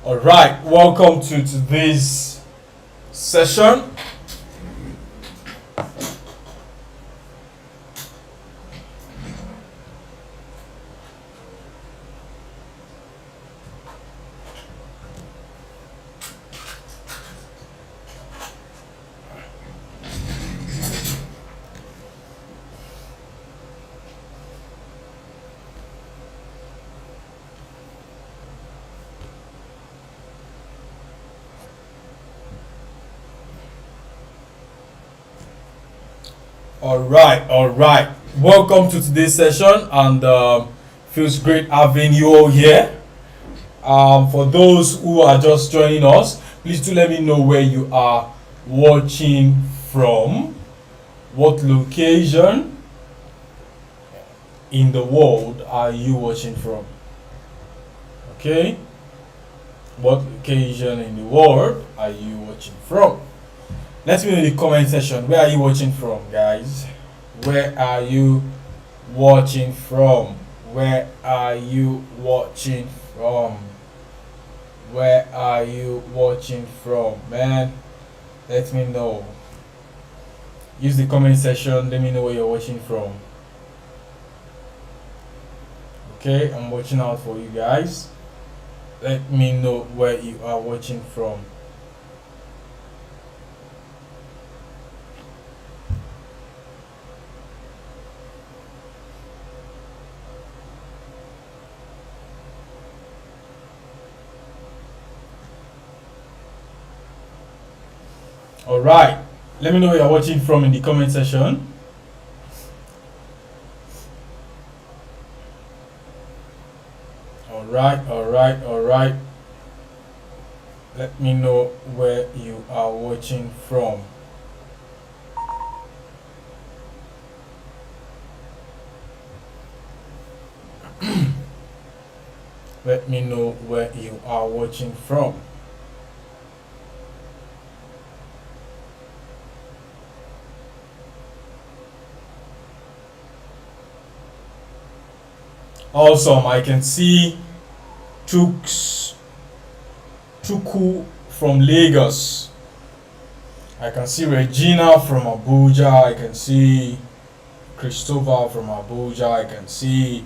All right, welcome to today's session. All right. Welcome to today's session, and feels great having you all here. For those who are just joining us, please do let me know where you are watching from, what location in the world are you watching from? Okay, what location in the world are you watching from? Let me know in the comment section, where are you watching from, guys? Where are you watching from? Where are you watching from? Where are you watching from, man? Let me know. Use the comment section, let me know where you're watching from. Okay, I'm watching out for you guys. Let me know where you are watching from. All right, let me know where you're watching from in the comment section. All right. Let me know where you are watching from. Let me know where you are watching from. Awesome. I can see Chuku from Lagos. I can see Regina from Abuja. I can see Christopher from Abuja. I can see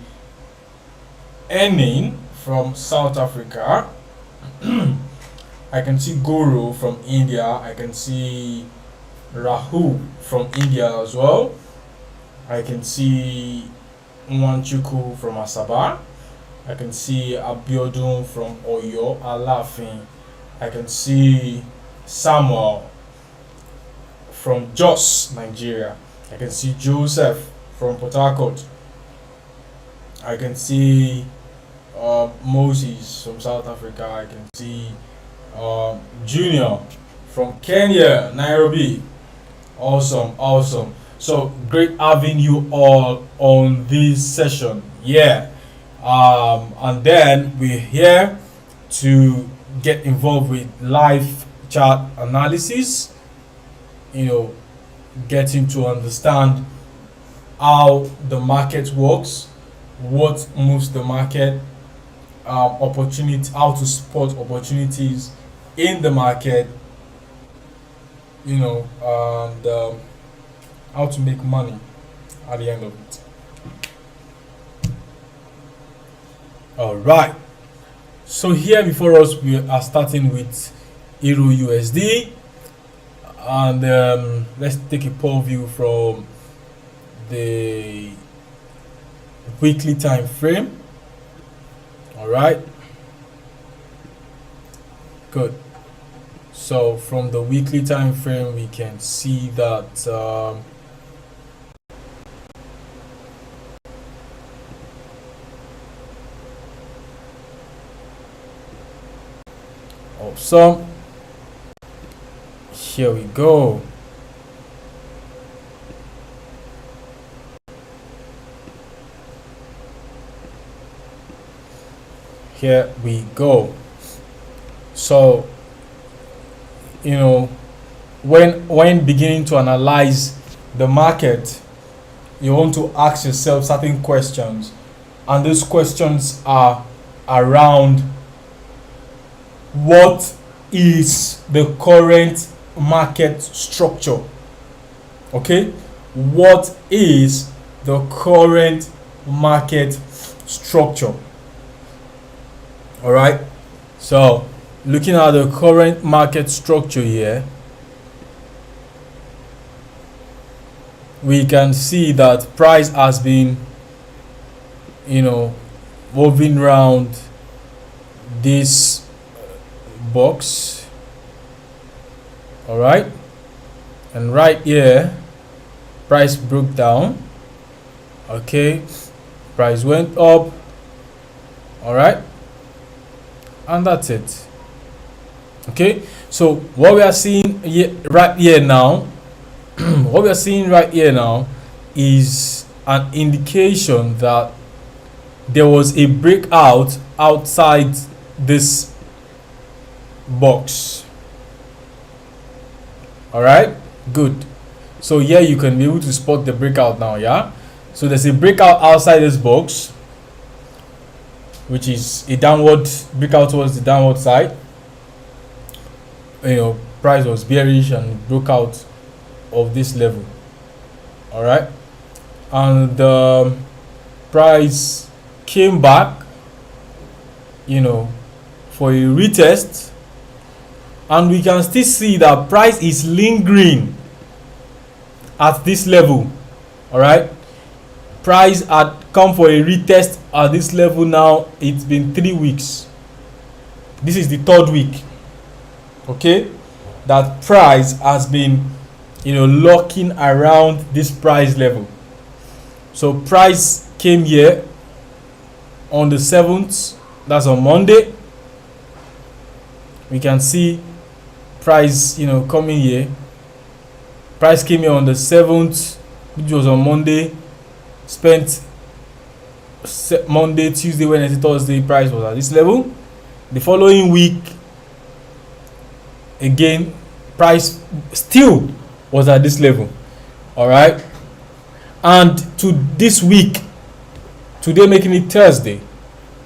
Enin from South Africa. I can see Guru from India. I can see Rahul from India as well. I can see Nwanchuku from Asaba. I can see Abiodun from Oyo, Alafin. I can see Samuel from Jos, Nigeria. I can see Joseph from Port Harcourt. I can see Moses from South Africa. I can see Junior from Kenya, Nairobi. Awesome. So great having you all on this session. Yeah. And then we're here to get involved with live chart analysis, getting to understand how the market works, what moves the market, opportunity, how to spot opportunities in the market, and how to make money at the end of it. All right. So here before us, we are starting with Euro USD, and let's take a poll view from the weekly time frame. All right. Good. So from the weekly time frame, we can see that awesome. Here we go. Here we go. So, when beginning to analyze the market, you want to ask yourself certain questions, and those questions are around what is the current market structure. Okay, what is the current market structure? All right, so looking at the current market structure here, we can see that price has been, moving around this box. All right, and right here price broke down. Okay, price went up. All right, and that's it. Okay, so what we are seeing here, right here now, what we are seeing right here now is an indication that there was a breakout outside this box. All right, good. So here you can be able to spot the breakout now. Yeah, so there's a breakout outside this box, which is a downward breakout towards the downward side. Price was bearish and broke out of this level. All right, and price came back, for a retest, and we can still see that price is lingering at this level. All right, price had come for a retest at this level. Now it's been 3 weeks. This is the 3rd week, okay, that price has been locking around this price level. So price came here on the 7th, that's on Monday. We can see price coming here. Price came here on the 7th, which was on Monday. Spent Monday, Tuesday, Wednesday, Thursday, price was at this level. The following week, again, price still was at this level. All right, and to this week, today making it Thursday,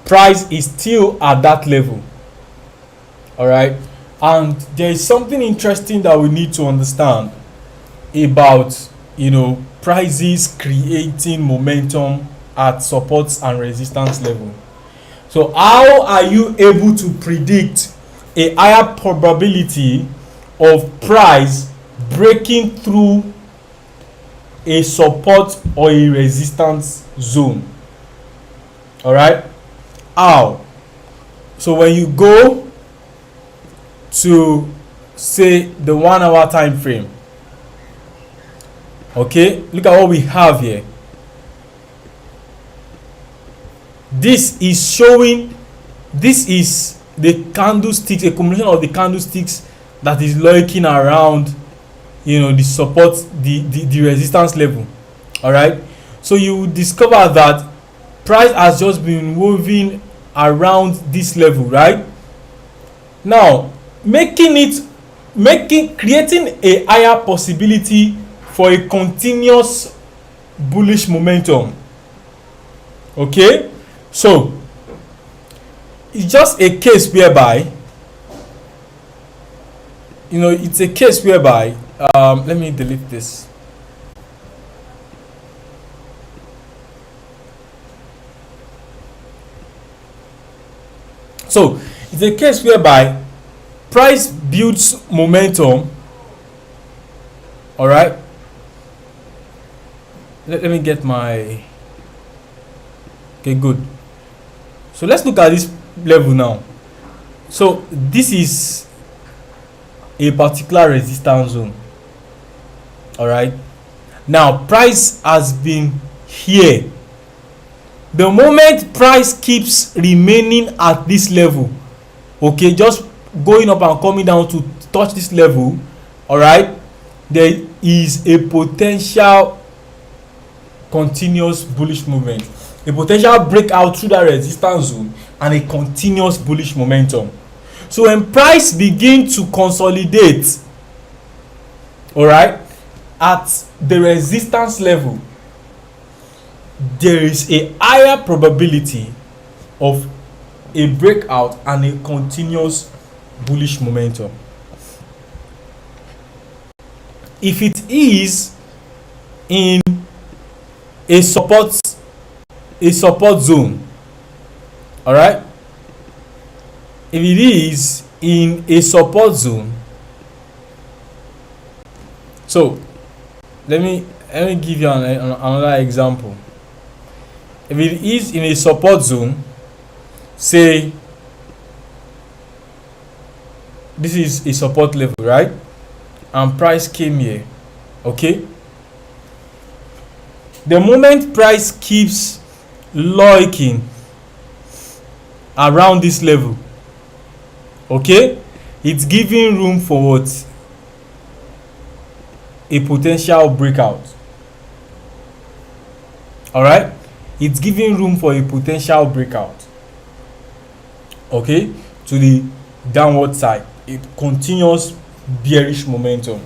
price is still at that level. All right, and there is something interesting that we need to understand about prices creating momentum at supports and resistance level. So how are you able to predict a higher probability of price breaking through a support or a resistance zone? All right, how? So when you go to say the 1 hour time frame, okay, look at what we have here. This is showing, this is the candlesticks, a combination of the candlesticks that is lurking around the support, the resistance level. All right, so you will discover that price has just been moving around this level, right? Now creating a higher possibility for a continuous bullish momentum. Okay, so it's just a case whereby it's a case whereby let me delete this. So it's a case whereby price builds momentum. All right, let me get my, okay, good. So let's look at this level now. So this is a particular resistance zone. All right, now price has been here. The moment price keeps remaining at this level, okay, just going up and coming down to touch this level, all right, there is a potential continuous bullish movement, a potential breakout through that resistance zone, and a continuous bullish momentum. So when price begins to consolidate, all right, at the resistance level, there is a higher probability of a breakout and a continuous bullish momentum. If it is in a support zone, all right, if it is in a support zone, so let me give you another example. If it is in a support zone, say this is a support level, right, and price came here, okay, the moment price keeps lurking around this level, okay, it's giving room for what? A potential breakout. All right, it's giving room for a potential breakout, okay, to the downward side. It continuous bearish momentum.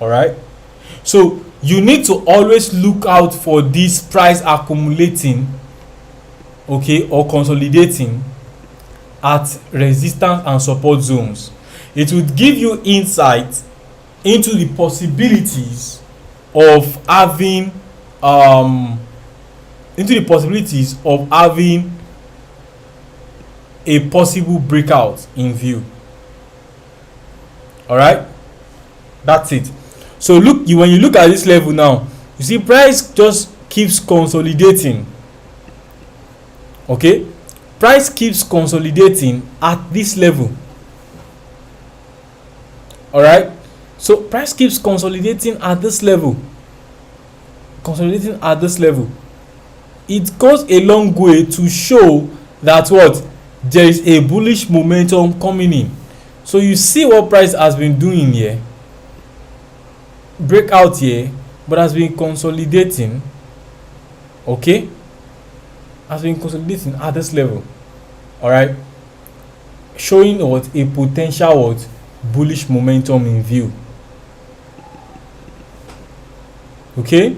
All right, so you need to always look out for this price accumulating, okay, or consolidating at resistance and support zones. It would give you insight into the possibilities of having a possible breakout in view. All right, that's it. So look, when you look at this level now, you see price just keeps consolidating. Okay, price keeps consolidating at this level. All right, so price keeps consolidating at this level. It goes a long way to show that what, there is a bullish momentum coming in. So you see what price has been doing here, breakout here, but has been consolidating, okay, has been consolidating at this level. All right, showing what, a potential what, bullish momentum in view. Okay,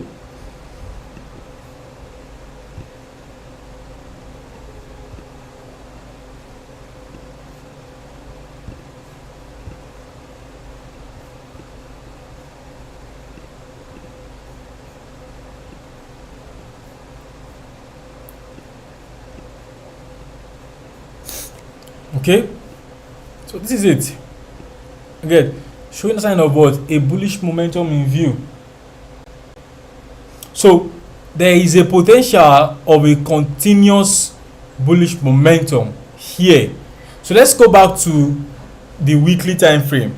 okay, so this is it again, showing a sign of what, a bullish momentum in view. So there is a potential of a continuous bullish momentum here. So let's go back to the weekly time frame.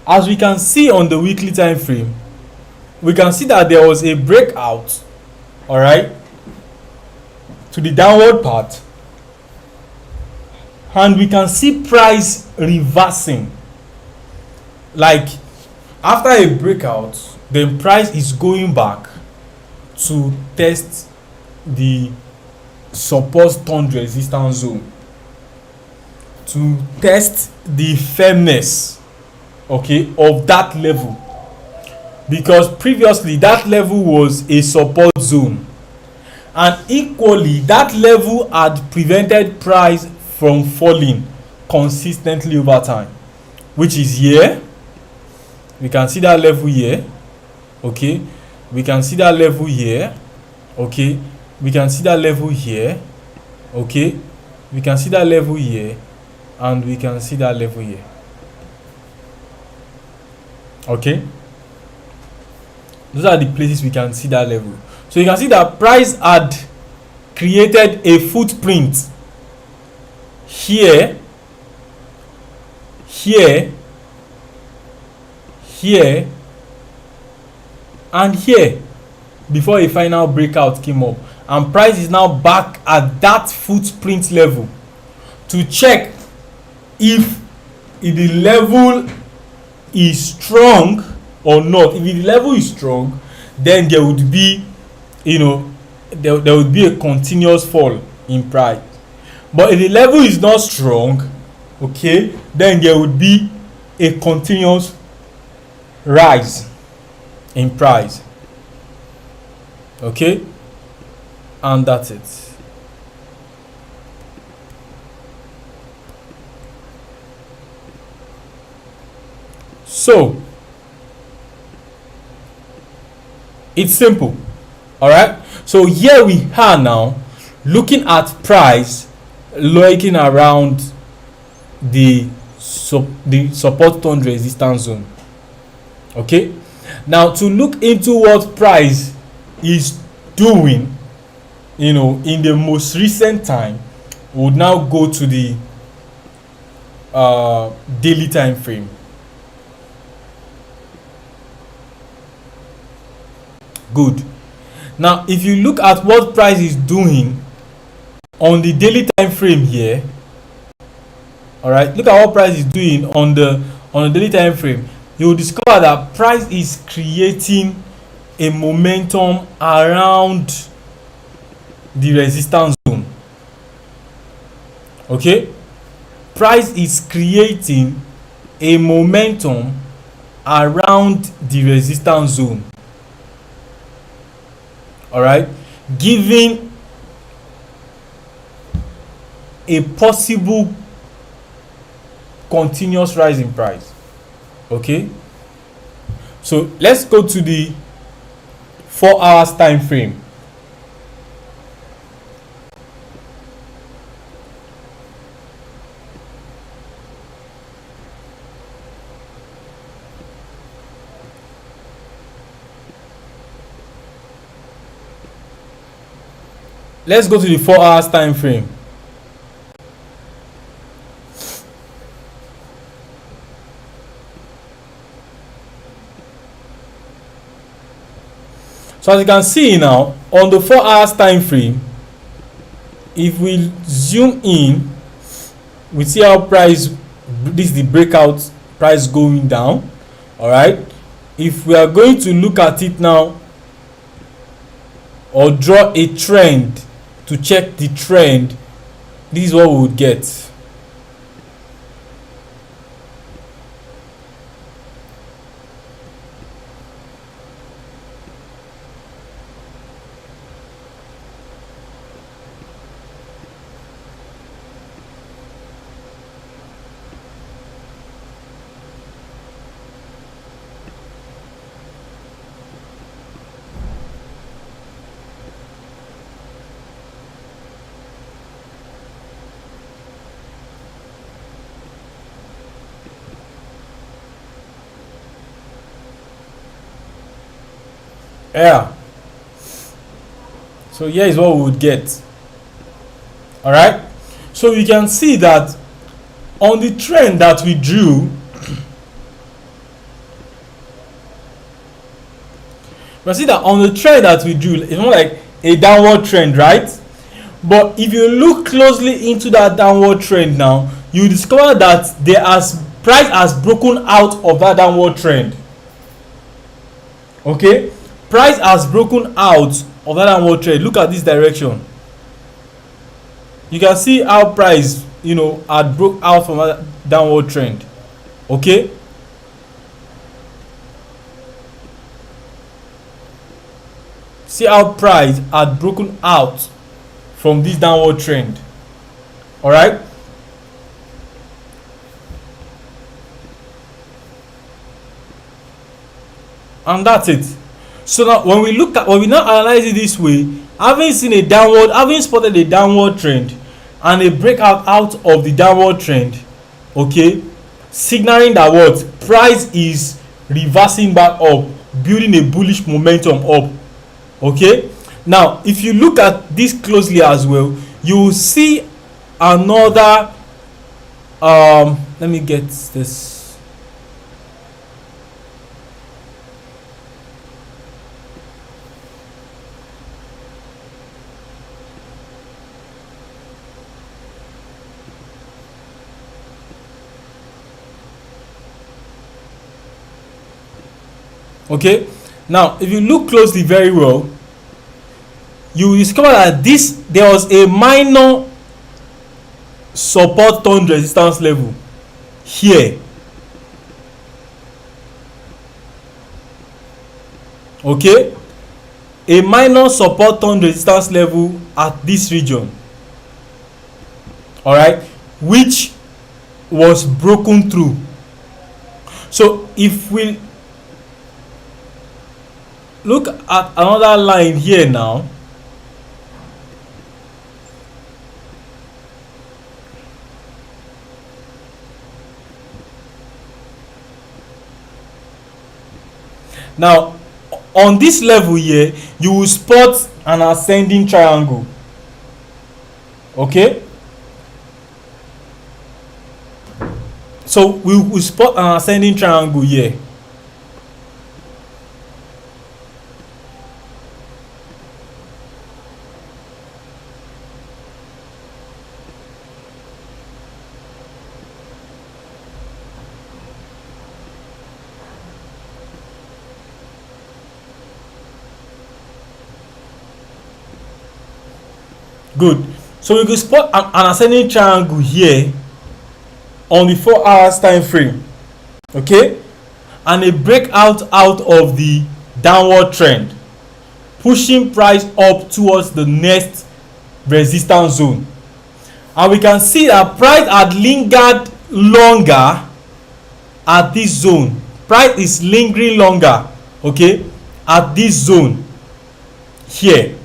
As we can see on the weekly time frame, we can see that there was a breakout, all right, to the downward path, and we can see price reversing. Like after a breakout, then price is going back to test the support turned resistance zone, to test the firmness, okay, of that level, because previously that level was a support zone, and equally that level had prevented price from falling consistently over time, which is here. We can see that level here, okay, we can see that level here, okay, we can see that level here, okay, we can see that level here, and we can see that level here. Okay, those are the places we can see that level. So you can see that price had created a footprint here, here, here, and here before a final breakout came up, and price is now back at that footprint level to check if the level is strong or not. If the level is strong, then there would be, there would be a continuous fall in price. But if the level is not strong, okay, then there would be a continuous rise in price. Okay, and that's it. So it's simple. All right, so here we are now looking at price lurking around the support and resistance zone. Okay, now to look into what price is doing, in the most recent time, we would now go to the daily time frame. Good. Now if you look at what price is doing on the daily time frame here, all right, look at what price is doing on the daily time frame, you will discover that price is creating a momentum around the resistance zone. Okay, price is creating a momentum around the resistance zone. All right, giving a possible continuous rise in price. Okay, so let's go to the 4 hours time frame. Let's go to the 4 hours time frame. So as you can see now, on the 4 hours time frame, if we zoom in, we see how price, this is the breakout price going down. All right, if we are going to look at it now or draw a trend to check the trend, this is what we would get. Yeah, so here is what we would get. All right, so you can see that on the trend that we drew, it's more like a downward trend, right? But if you look closely into that downward trend now, you discover that price has broken out of that downward trend. Okay, price has broken out of that downward trend. Look at this direction. You can see how price had broke out from that downward trend. Okay, see how price had broken out from this downward trend. All right, and that's it. So now when we now analyze it this way, having spotted a downward trend and a breakout out of the downward trend, okay, signaling that what price is reversing back up, building a bullish momentum up. Okay, now if you look at this closely as well, you will see another let me get this. Okay, now if you look closely very well, you will discover that there was a minor support turned resistance level here. Okay, a minor support turned resistance level at this region. All right, which was broken through. So if we look at another line here now, now on this level here you will spot an ascending triangle. Okay, so we will spot an ascending triangle here. Good. So we can spot an ascending triangle here on the 4 hours time frame. Okay, and a breakout out of the downward trend, pushing price up towards the next resistance zone. And we can see that price had lingered longer at this zone. Price is lingering longer, okay, at this zone here,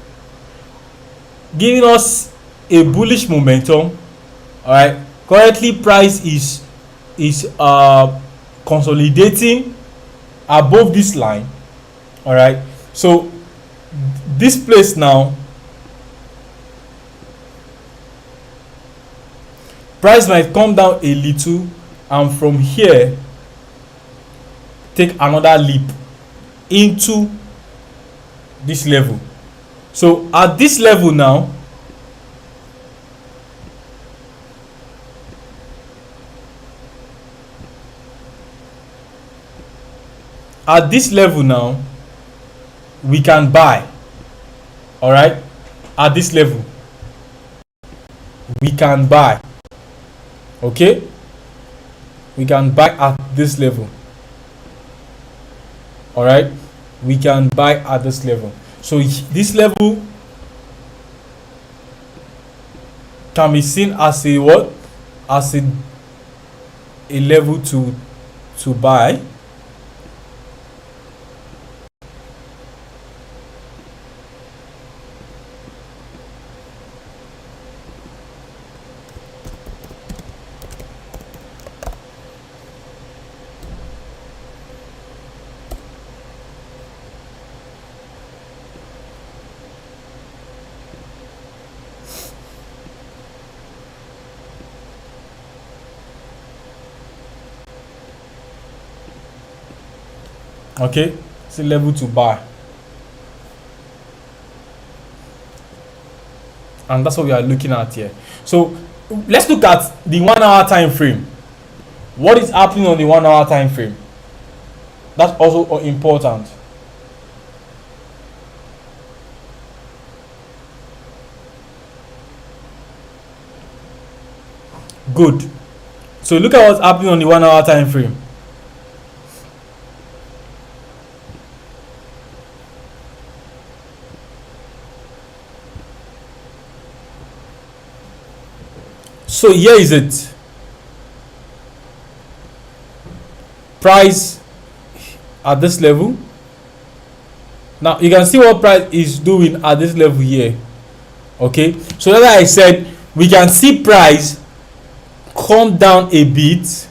giving us a bullish momentum. All right, currently price is consolidating above this line. All right, so this place now, price might come down a little, and from here take another leap into this level. So at this level now, we can buy. All right, at this level we can buy. Okay, we can buy at this level. All right, we can buy at this level. So this level can be seen as a what? As a level to buy. Okay, it's a level to buy, and that's what we are looking at here. So let's look at the 1 hour time frame. What is happening on the 1 hour time frame? That's also important. Good. So look at what's happening on the 1 hour time frame. So here is it. Price at this level. Now you can see what price is doing at this level here. Okay, so as I said, we can see price come down a bit,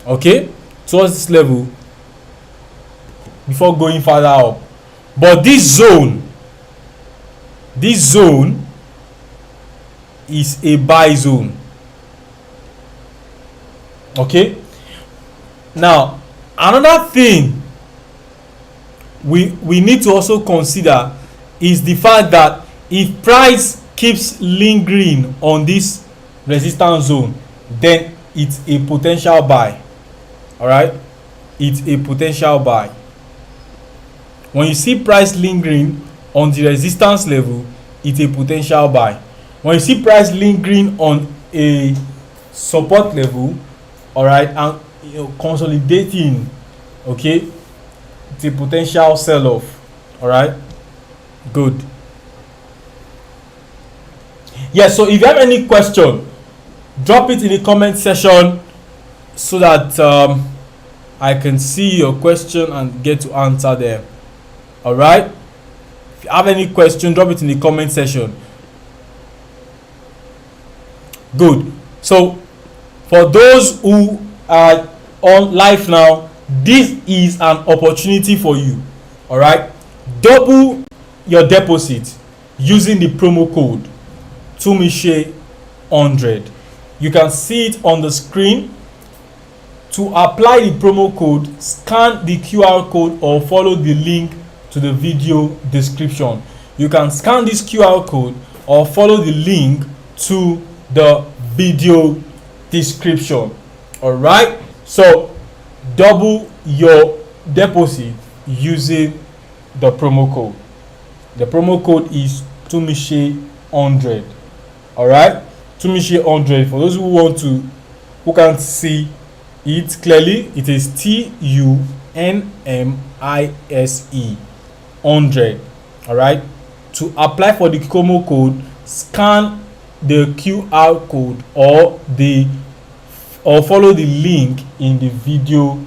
okay, towards this level before going further up. But this zone is a buy zone. Okay, now another thing we need to also consider is the fact that if price keeps lingering on this resistance zone, then it's a potential buy. All right, it's a potential buy. When you see price lingering on the resistance level, it's a potential buy. When you see price lingering on a support level, all right, and consolidating, okay, it's a potential sell off. All right, good. Yes, so if you have any question, drop it in the comment section. so that I can see your question and get to answer them. All right. If you have any question, drop it in the comment section. Good. So for those who are on live now, this is an opportunity for you. All right. Double your deposit using the promo code Tunmise 100. You can see it on the screen. To apply the promo code, scan the QR code or follow the link to the video description. You can scan this QR code or follow the link to the video description. All right. So double your deposit using the promo code. The promo code is Tunmise 100. All right. Tunmise 100. For those who can't see it clearly, it is TUNMISE 100. All right. To apply for the promo code, scan the QR code or follow the link in the video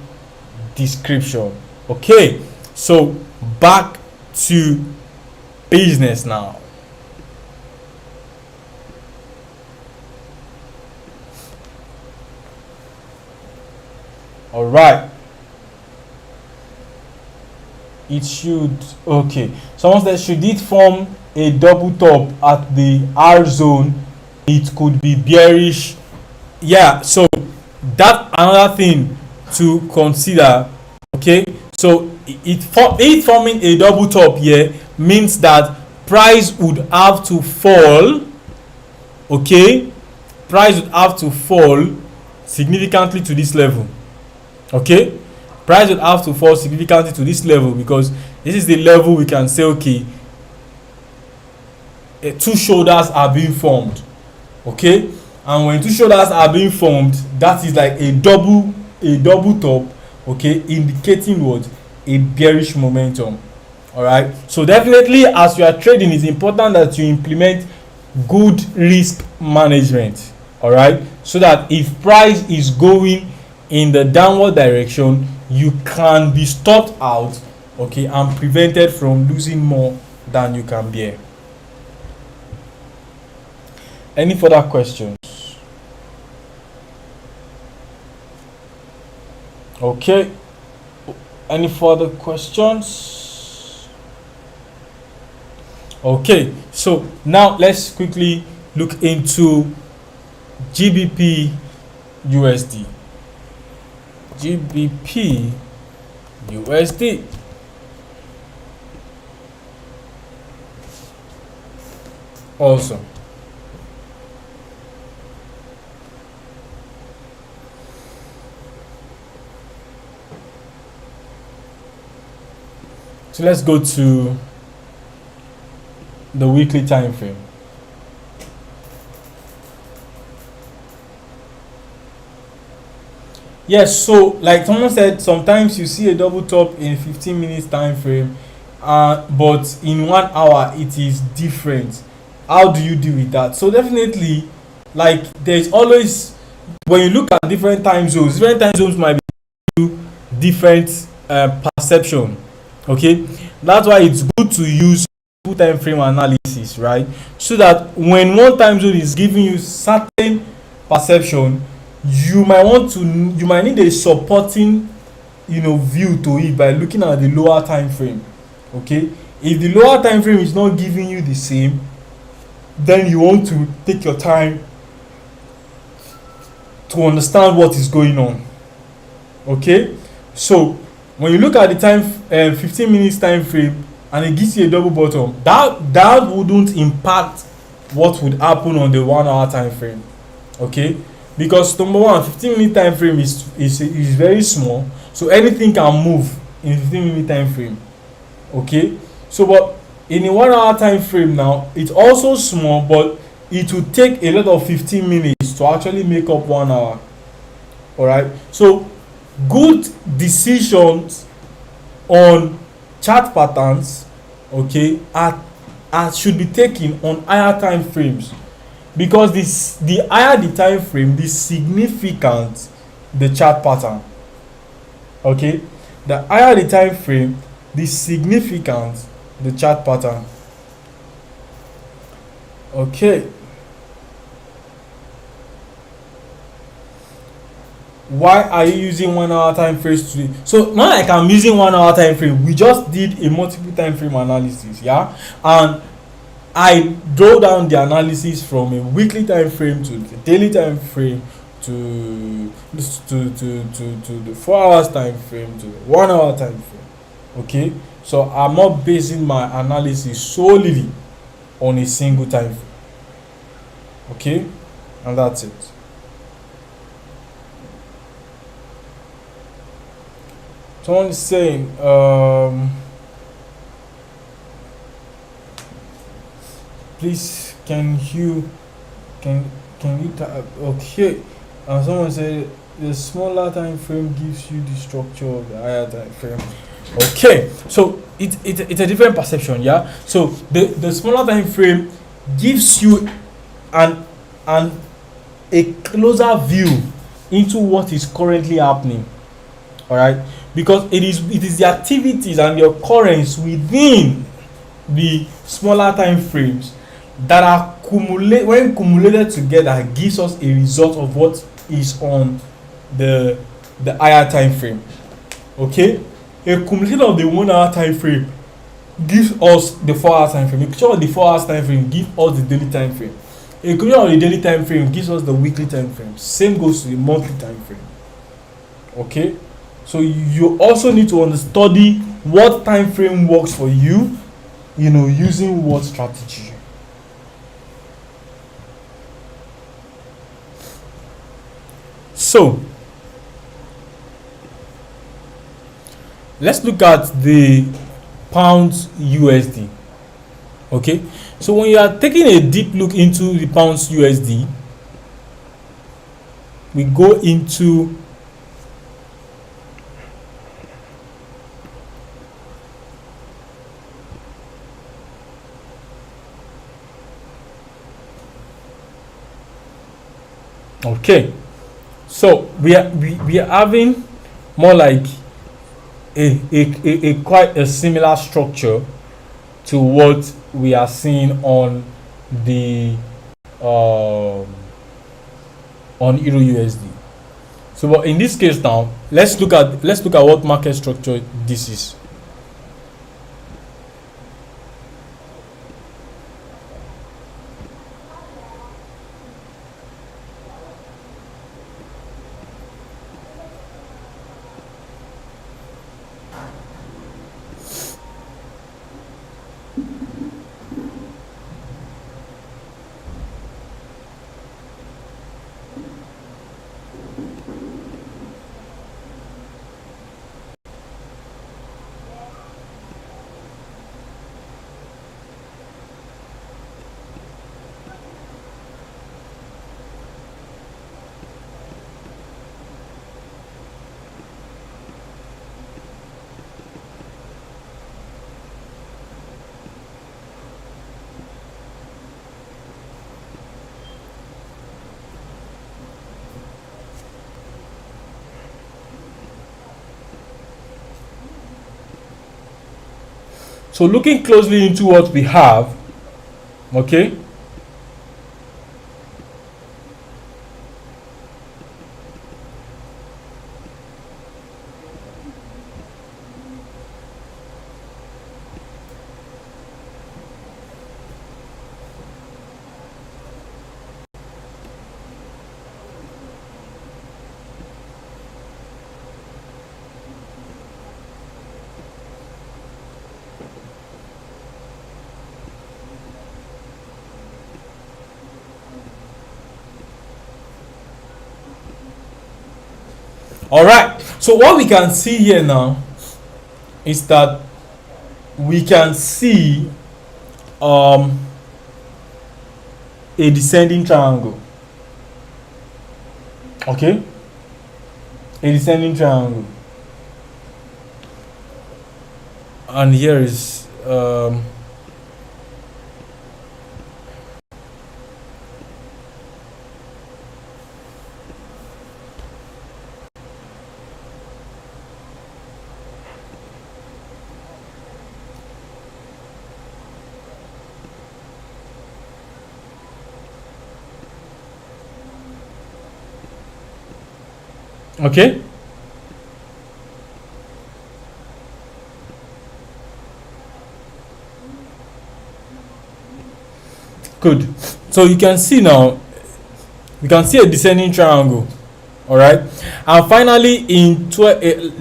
description. Okay. So back to business now. All right. It should, okay. Someone said, should it form a double top at the R zone? It could be bearish. Yeah. So that another thing to consider. Okay. So it forming a double top here means that price would have to fall. Okay. Price would have to fall significantly to this level. Okay, price would have to fall significantly to this level, because this is the level we can say, okay, two shoulders are being formed. Okay, and when two shoulders are being formed, that is like a double top. Okay, indicating what? A bearish momentum. All right, so definitely as you are trading, it's important that you implement good risk management. All right, so that if price is going in the downward direction, you can be stopped out, okay, and prevented from losing more than you can bear. Any further questions? Okay, any further questions? Okay, so now let's quickly look into GBP USD. GBP USD. Awesome. So let's go to the weekly time frame. Yes, so like someone said, sometimes you see a double top in 15 minutes time frame, but in 1 hour it is different. How do you deal with that? So definitely, like, there's always, when you look at different time zones might be different perception. Okay, that's why it's good to use full time frame analysis, right? So that when one time zone is giving you certain perception, you might need a supporting view to it by looking at the lower time frame. Okay, if the lower time frame is not giving you the same, then you want to take your time to understand what is going on. Okay, so when you look at the time 15 minutes time frame and it gives you a double bottom, that wouldn't impact what would happen on the 1 hour time frame. Okay, because number one, 15-minute time frame is very small, so anything can move in 15-minute time frame. Okay, so but in a 1 hour time frame now, it's also small, but it will take a lot of 15 minutes to actually make up 1 hour. All right, so good decisions on chart patterns, okay, should be taken on higher time frames, because the higher the time frame, the significant the chart pattern. Okay, the higher the time frame, the significant the chart pattern. Okay, why are you using 1 hour time frames today? So not like I'm using 1 hour time frame, we just did a multiple time frame analysis, yeah, and I draw down the analysis from a weekly time frame to the daily time frame to the 4 hours time frame to the 1 hour time frame. Okay, so I'm not basing my analysis solely on a single time frame. Okay, and that's it. Someone is saying, please can can you okay, and someone said the smaller time frame gives you the structure of the higher time frame. Okay, so it's a different perception, yeah. So the smaller time frame gives you an an a closer view into what is currently happening. All right, because it is the activities and the occurrence within the smaller time frames that are when cumulated together gives us a result of what is on the higher time frame. Okay, a cumulation of the 1 hour time frame gives us the 4 hour time frame. A cumulation of the 4 hours time frame gives us the daily time frame. A cumulation of the daily time frame gives us the weekly time frame. Same goes to the monthly time frame. Okay, so you also need to study what time frame works for you, using what strategy. So let's look at the pounds USD. Okay, so when you are taking a deep look into the pounds USD, we go into okay, so we are having more like a quite a similar structure to what we are seeing on the um on Euro USD. So but in this case now, let's look at what market structure this is. So looking closely into what we have, okay, all right. So what we can see here now is that we can see um a descending triangle. Okay, a descending triangle, and here is Okay, good. So you can see now, you can see a descending triangle. All right, and finally in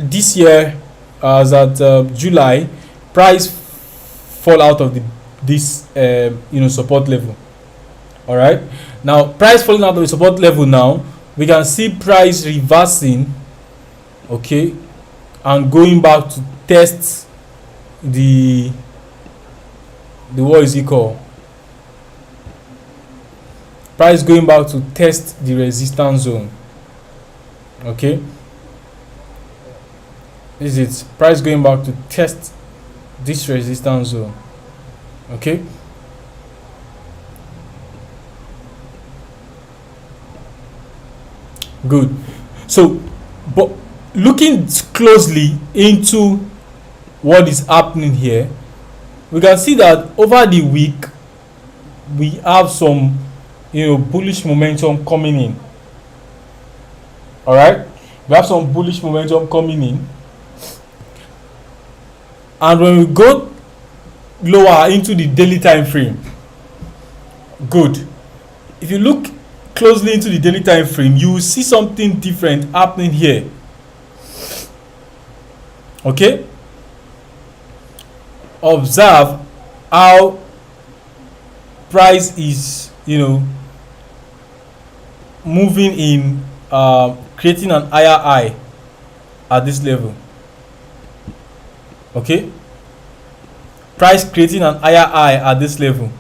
this year, as at July, price fall out of this support level. All right, now price falling out of the support level, now we can see price reversing, okay, and going back to test the what is it called, price going back to test the resistance zone. Okay, this is it, price going back to test this resistance zone. Okay, good. So but looking closely into what is happening here, we can see that over the week we have some bullish momentum coming in. All right, we have some bullish momentum coming in, and when we go lower into the daily time frame, good, if you look closely into the daily time frame, you will see something different happening here. Okay, observe how price is moving in, creating an higher high at this level. Okay, price creating an higher high at this level.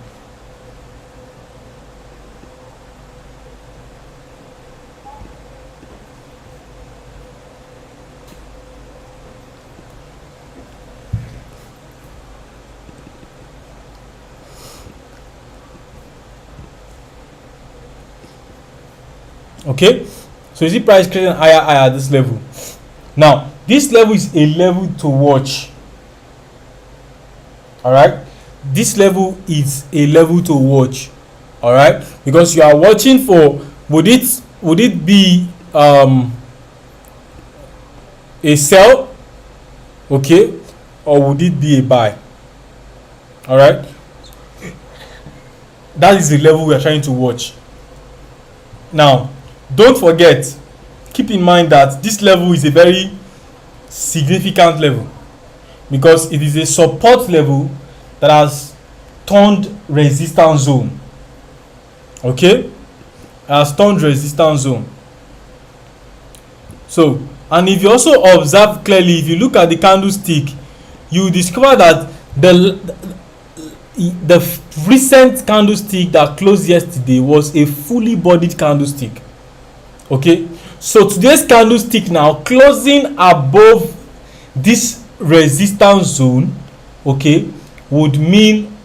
Okay, so you see price creating higher high at this level. Now this level is a level to watch. All right, this level is a level to watch. All right, because you are watching for, would it be a sell, okay, or would it be a buy? All right, that is the level we are trying to watch. Now don't forget, keep in mind that this level is a very significant level, because it is a support level that has turned resistance zone. Okay, has turned resistance zone. So, and if you also observe clearly, if you look at the candlestick, you discover that the recent candlestick that closed yesterday was a fully bodied candlestick. Okay, so today's candlestick now closing above this resistance zone, okay, would mean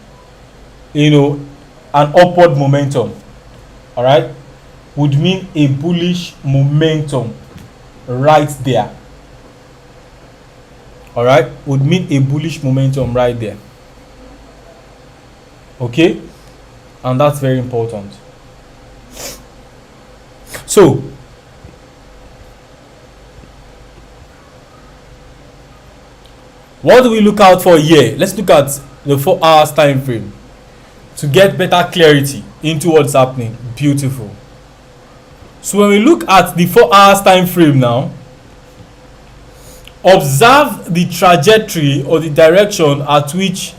an upward momentum. All right, would mean a bullish momentum right there. All right, would mean a bullish momentum right there. Okay, and that's very important. So what do we look out for here? Let's look at the 4 hours time frame to get better clarity into what's happening. Beautiful. So when we look at the 4 hours time frame now, observe the trajectory or the direction at which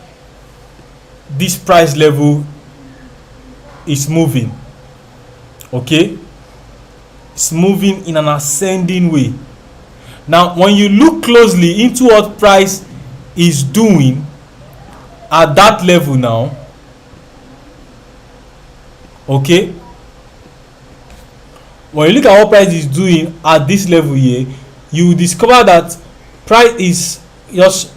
this price level is moving. Okay, it's moving in an ascending way. Now when you look closely into what price is doing at that level now, okay, when you look at what price is doing at this level here, you will discover that price is just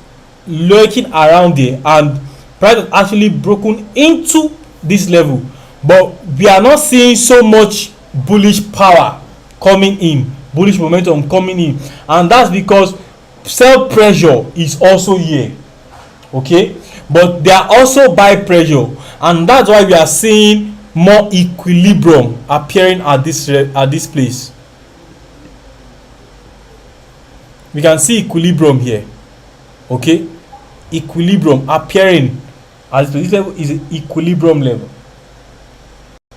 lurking around there, and price has actually broken into this level, but we are not seeing so much bullish power coming in, bullish momentum coming in, and that's because sell pressure is also here. Okay, but there are also buy pressure, and that's why we are seeing more equilibrium appearing at this place. we can see equilibrium here. Okay, equilibrium appearing as this level is an equilibrium level.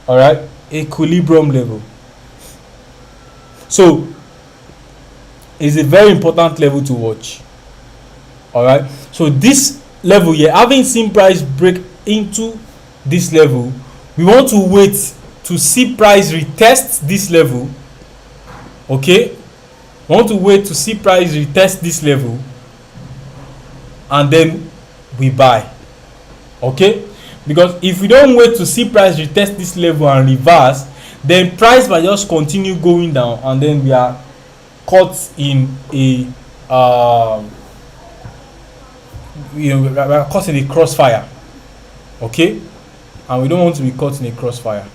All right, equilibrium level. So it's a very important level to watch. All right, so this level here, having seen price break into this level, we want to wait to see price retest this level. Okay, we want to wait to see price retest this level, and then we buy. Okay, because if we don't wait to see price retest this level and reverse, then price might just continue going down, and then we are caught in a we are caught in a crossfire. Okay, and we don't want to be caught in a crossfire,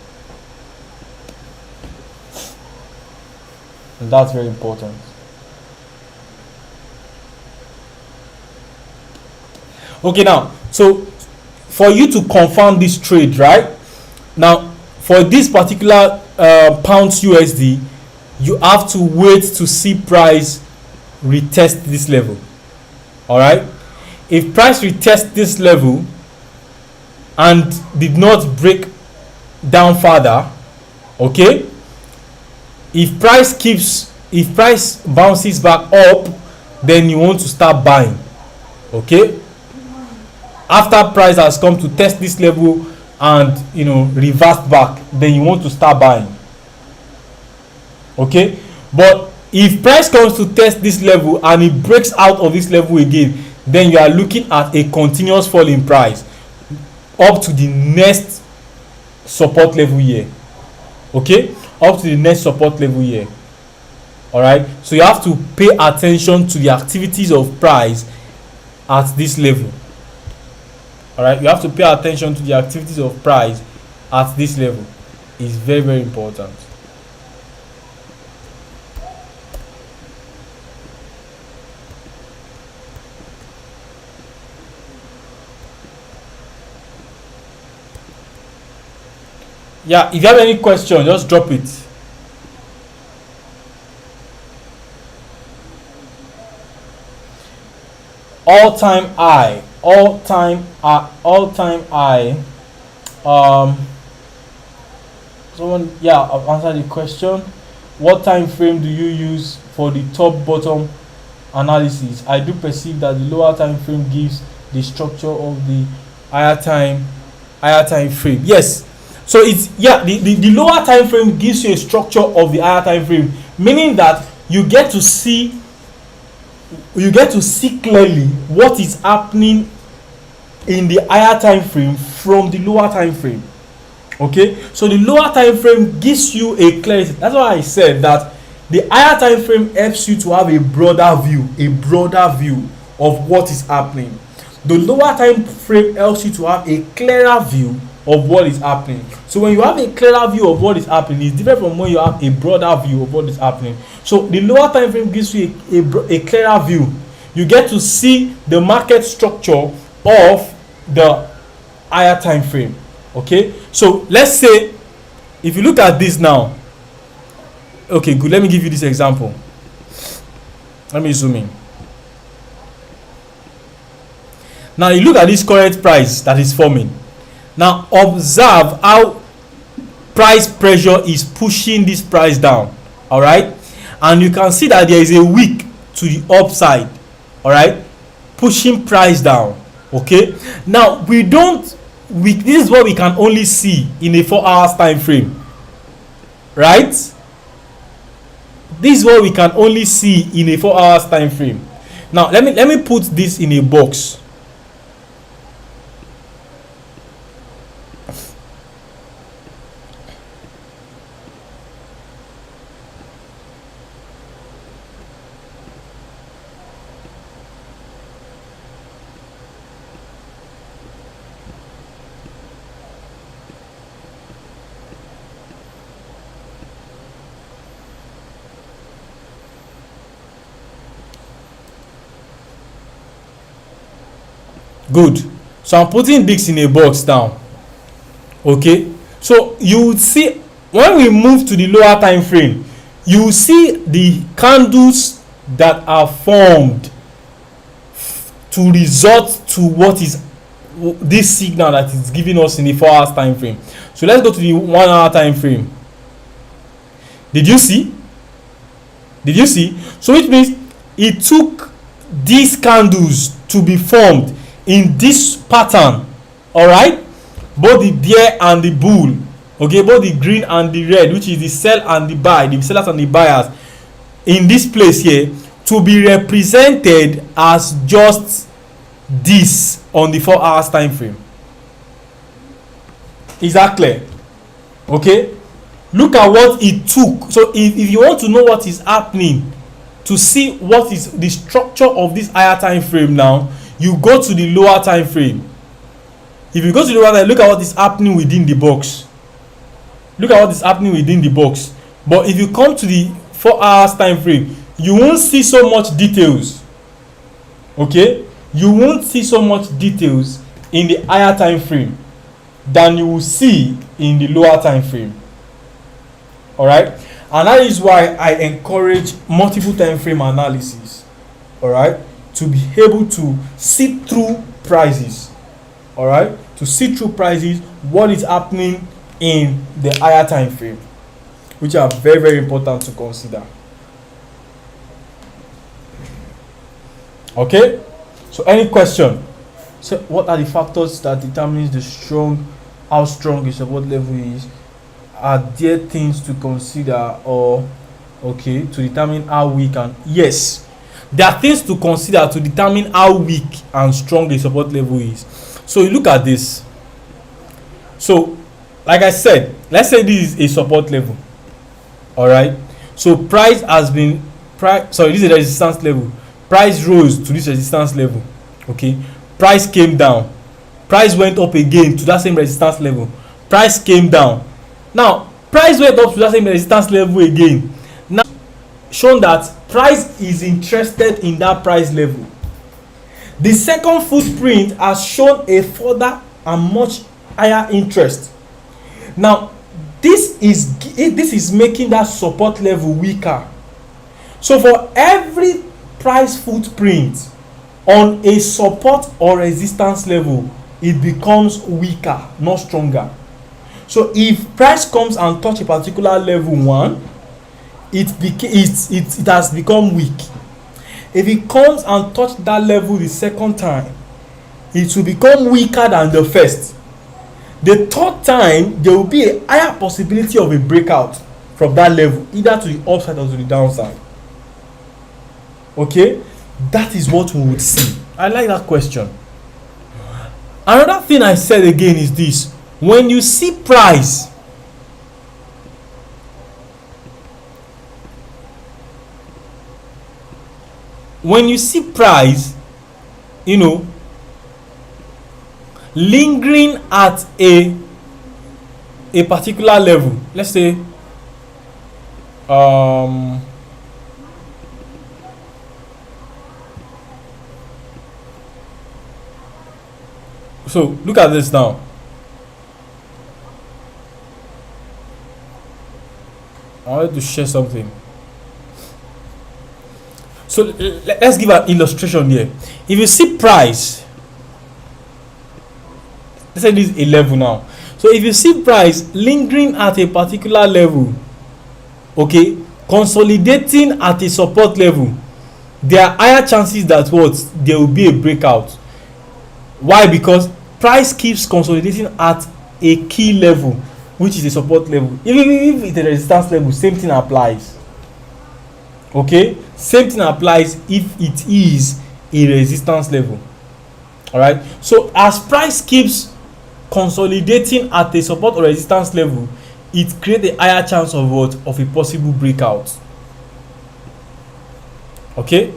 and that's very important. Okay, now so for you to confirm this trade, right now, for this particular pounds USD, you have to wait to see price retest this level. All right, if price retest this level and did not break down further, okay, if price bounces back up, then you want to start buying. Okay, after price has come to test this level and reversed back, then you want to start buying. Okay, but if price comes to test this level and it breaks out of this level again, then you are looking at a continuous fall in price up to the next support level here. Okay, up to the next support level here. All right, so you have to pay attention to the activities of price at this level. All right, you have to pay attention to the activities of price at this level. It's very, very important. Yeah, if you have any question, just drop it. All-time high. Someone, yeah, I've answered the question. What time frame do you use for the top bottom analysis? I do perceive that the lower time frame gives the structure of the higher time frame. Yes, so it's, yeah, the lower time frame gives you a structure of the higher time frame, meaning that you get to see clearly what is happening in the higher time frame from the lower time frame. Okay, so the lower time frame gives you a clarity. That's why I said that the higher time frame helps you to have a broader view of what is happening. The lower time frame helps you to have a clearer view of what is happening. So when you have a clearer view of what is happening, it's different from when you have a broader view of what is happening. So the lower time frame gives you a clearer view. You get to see the market structure of the higher time frame. Okay, so let's say if you look at this now. Okay, good, let me give you this example. Let me zoom in. Now you look at this current price that is forming. Now observe how price pressure is pushing this price down. All right, and you can see that there is a wick to the upside. All right, pushing price down. Okay, now this is what we can only see in a 4 hours time frame, right? This is what we can only see in a 4 hours time frame. Now let me put this in a box. Good, so I'm putting this in a box now. Okay, so you would see when we move to the lower time frame, you will see the candles that are formed to result to what is this signal that is giving us in the 4 hours time frame. So let's go to the 1 hour time frame. Did you see? So which means it took these candles to be formed in this pattern. All right, both the bear and the bull, okay, both the green and the red, which is the sell and the buy, the sellers and the buyers, in this place here, to be represented as just this on the 4 hours time frame. Is that clear? Okay, look at what it took. So if you want to know what is happening, to see what is the structure of this higher time frame, now you go to the lower time frame. If you go to the lower time, look at what is happening within the box. Look at what is happening within the box. But if you come to the 4 hours time frame, you won't see so much details. Okay, you won't see so much details in the higher time frame than you will see in the lower time frame. All right, and that is why I encourage multiple time frame analysis. All right, to be able to see through prices. All right, to see through prices, what is happening in the higher time frame, which are very, very important to consider. Okay, so any question? So what are the factors that determines how strong a support level is? Are there things to consider, or okay, to determine how weak? And yes, there are things to consider to determine how weak and strong a support level is. So you look at this. So like I said, let's say this is a support level. All right, so price has been this is a resistance level. Price rose to this resistance level. Okay, price came down, price went up again to that same resistance level, price came down. Now price went up to that same resistance level again. Now shown that price is interested in that price level. The second footprint has shown a further and much higher interest. Now this is making that support level weaker. So for every price footprint on a support or resistance level, it becomes weaker, not stronger. So if price comes and touch a particular level 1, it has become weak. If it comes and touch that level the second time, it will become weaker than the first. The third time, there will be a higher possibility of a breakout from that level, either to the upside or to the downside. Okay, that is what we would see. I like that question. Another thing I said again is this: when you see price lingering at a particular level, let's say so look at this now. I wanted to share something. So let's give an illustration here. If you see price, let's say this is a level now. So if you see price lingering at a particular level, okay, consolidating at a support level, there are higher chances that there will be a breakout. Why? Because price keeps consolidating at a key level, which is a support level. Even if it's a resistance level, same thing applies. Okay, same thing applies if it is a resistance level. All right, so as price keeps consolidating at a support or resistance level, it creates a higher chance of a possible breakout. Okay,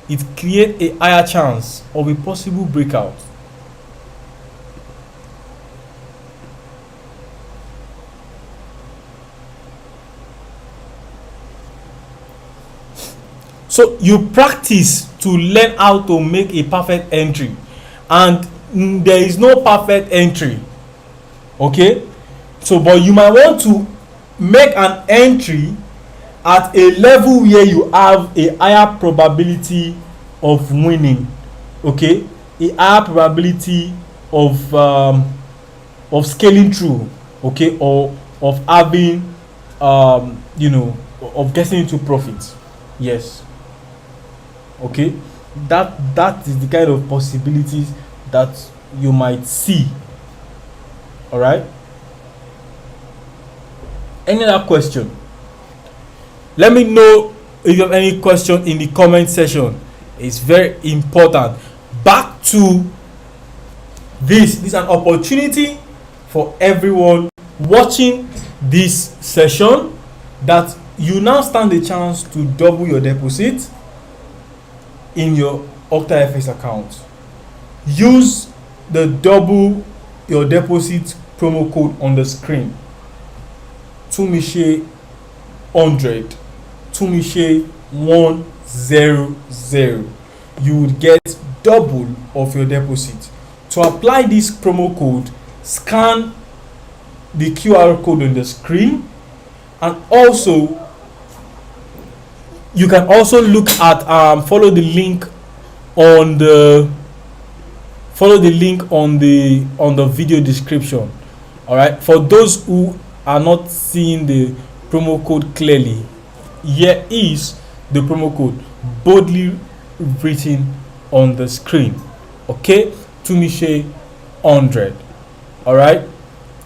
it creates a higher chance of a possible breakout. So you practice to learn how to make a perfect entry, and there is no perfect entry. Okay, so but you might want to make an entry at a level where you have a higher probability of winning, okay, a higher probability of scaling through, okay, or of having of getting into profit. Yes, okay, that is the kind of possibilities that you might see. All right, any other question? Let me know if you have any question in the comment section. It's very important. Back to this is an opportunity for everyone watching this session, that you now stand a chance to double your deposit in your Octa FX account. Use the double your deposit promo code on the screen, Tunmise 100, Tunmise 100. You would get double of your deposit. To apply this promo code, scan the QR code on the screen, and also you can also look at follow the link on the video description. All right, for those who are not seeing the promo code clearly, here is the promo code boldly written on the screen. Okay, Tunmise 100. All right,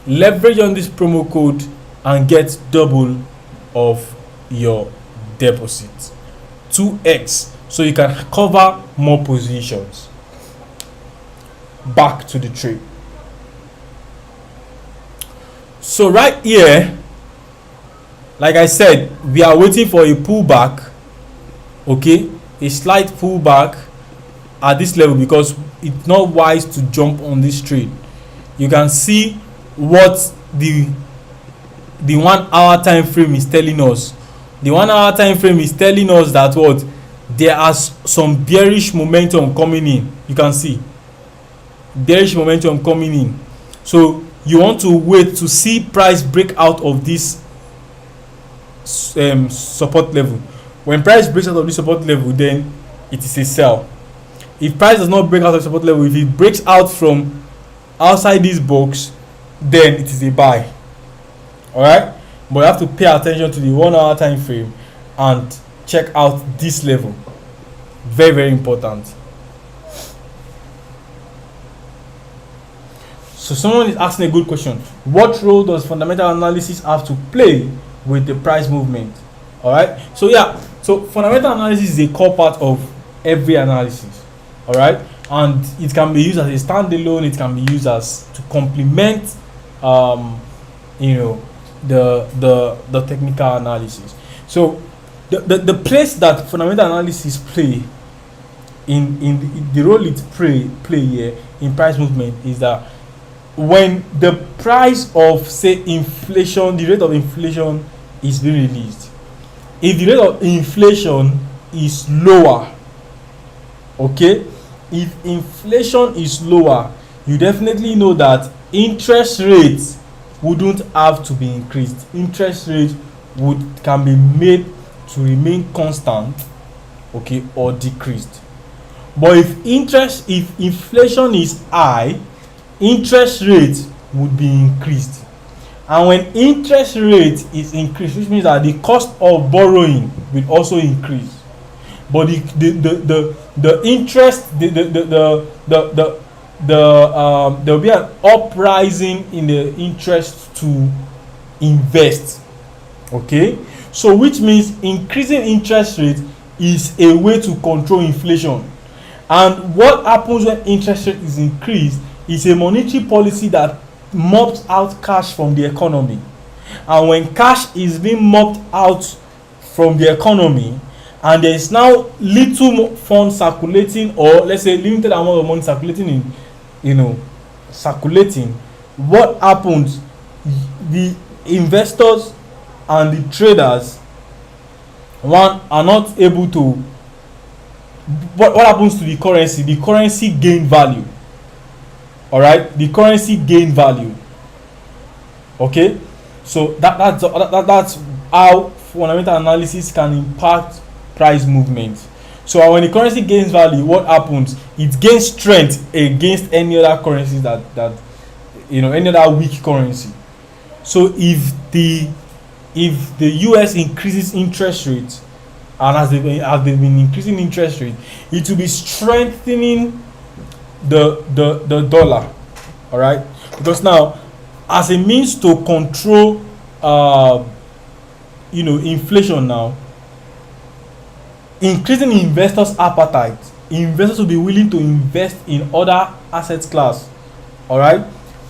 leverage on this promo code and get double of your deposit, 2x, so you can cover more positions. Back to the trade. So right here, like I said, we are waiting for a pullback, okay, a slight pullback at this level, because it's not wise to jump on this trade. You can see what the 1 hour time frame is telling us. The 1 hour time frame is telling us that what, there are some bearish momentum coming in. You can see bearish momentum coming in. So you want to wait to see price break out of this support level. When price breaks out of this support level, then it is a sell. If price does not break out of support level, if it breaks out from outside this box, then it is a buy. All right, but you have to pay attention to the 1 hour time frame and check out this level. Very, very important. So someone is asking a good question: what role does fundamental analysis have to play with the price movement? All right, so yeah, so fundamental analysis is a core part of every analysis. All right, and it can be used as a standalone. It can be used as to complement the technical analysis. So the place that fundamental analysis play in the role it play here in price movement is that when the price of, say, inflation, the rate of inflation is being released, if the rate of inflation is lower, okay, if inflation is lower, you definitely know that interest rates wouldn't have to be increased. Interest rates can be made to remain constant, okay, or decreased. But if inflation is high, interest rate would be increased. And when interest rate is increased, which means that the cost of borrowing will also increase. But the interest, there will be an uprising in the interest to invest. Okay, so which means increasing interest rate is a way to control inflation. And what happens when interest rate is increased is a monetary policy that mops out cash from the economy. And when cash is being mopped out from the economy, and there is now little funds circulating, or let's say limited amount of money circulating circulating, what happens? The investors and the traders, one, are not able to. What happens to the currency? The currency gain value. All right, the currency gain value. Okay, so that's how fundamental analysis can impact price movement. So when the currency gains value, what happens? It gains strength against any other currency that any other weak currency. So if the US increases interest rates, and as they've been increasing interest rate, it will be strengthening the dollar. All right, because now, as a means to control inflation, now increasing investors' appetite, investors will be willing to invest in other asset class, all right,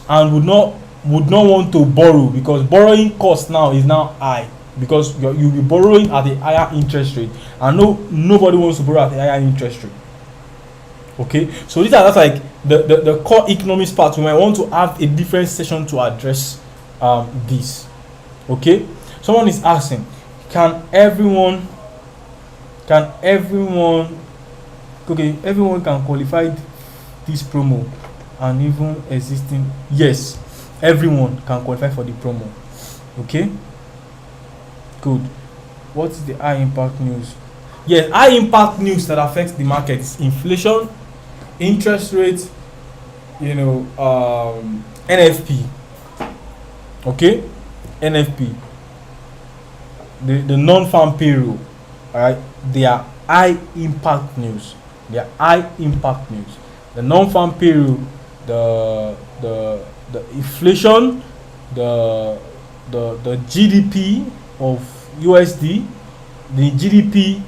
and would not want to borrow, because borrowing cost now is now high, because you'll be borrowing at a higher interest rate, and nobody wants to borrow at a higher interest rate. Okay, so that's like the core economics part. We might want to have a different session to address this. Okay, someone is asking, everyone can qualify this promo and even existing? Yes, everyone can qualify for the promo. Okay, good. What is the high impact news? Yes, high impact news that affects the market is inflation, interest rate, NFP. Okay, NFP, the non-farm payroll. All right, they are high impact news. The non-farm payroll, the inflation, the GDP of USD, the GDP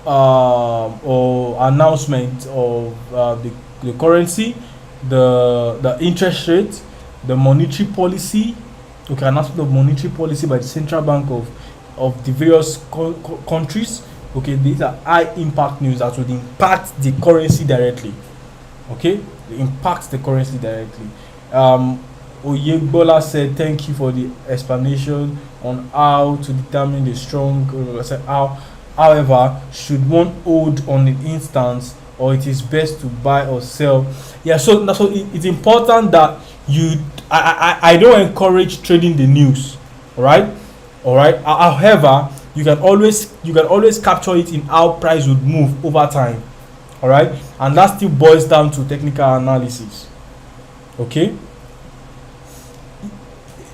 or announcement of the currency, the interest rate, the monetary policy. Okay, announcement of monetary policy by the central bank of the various countries. Okay, these are high impact news that would impact the currency directly. Okay, it impacts the currency directly. Oyegbola said, thank you for the explanation on how to determine the strong. However, should one hold on an instance, or it is best to buy or sell? Yeah, so it's important that I don't encourage trading the news. All right. However, you can always capture it in how price would move over time. All right, and that still boils down to technical analysis. Okay.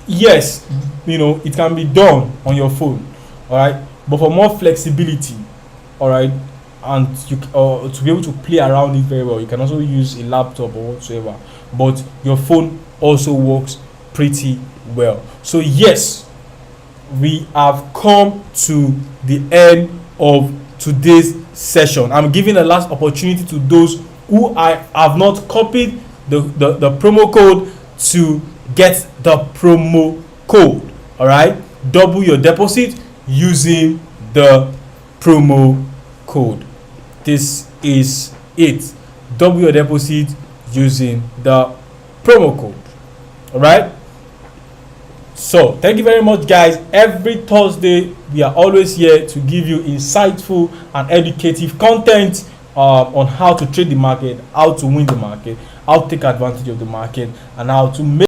Yes, it can be done on your phone. All right, but for more flexibility, all right, and to be able to play around it very well, you can also use a laptop or whatsoever. But your phone also works pretty well. So yes, we have come to the end of today's session. I'm giving a last opportunity to those who I have not copied the promo code to get the promo code. All right, double your deposit using the promo code. This is it. Double your deposit using the promo code. All right. So thank you very much, guys. Every Thursday we are always here to give you insightful and educative content on how to trade the market, how to win the market, how to take advantage of the market, and how to make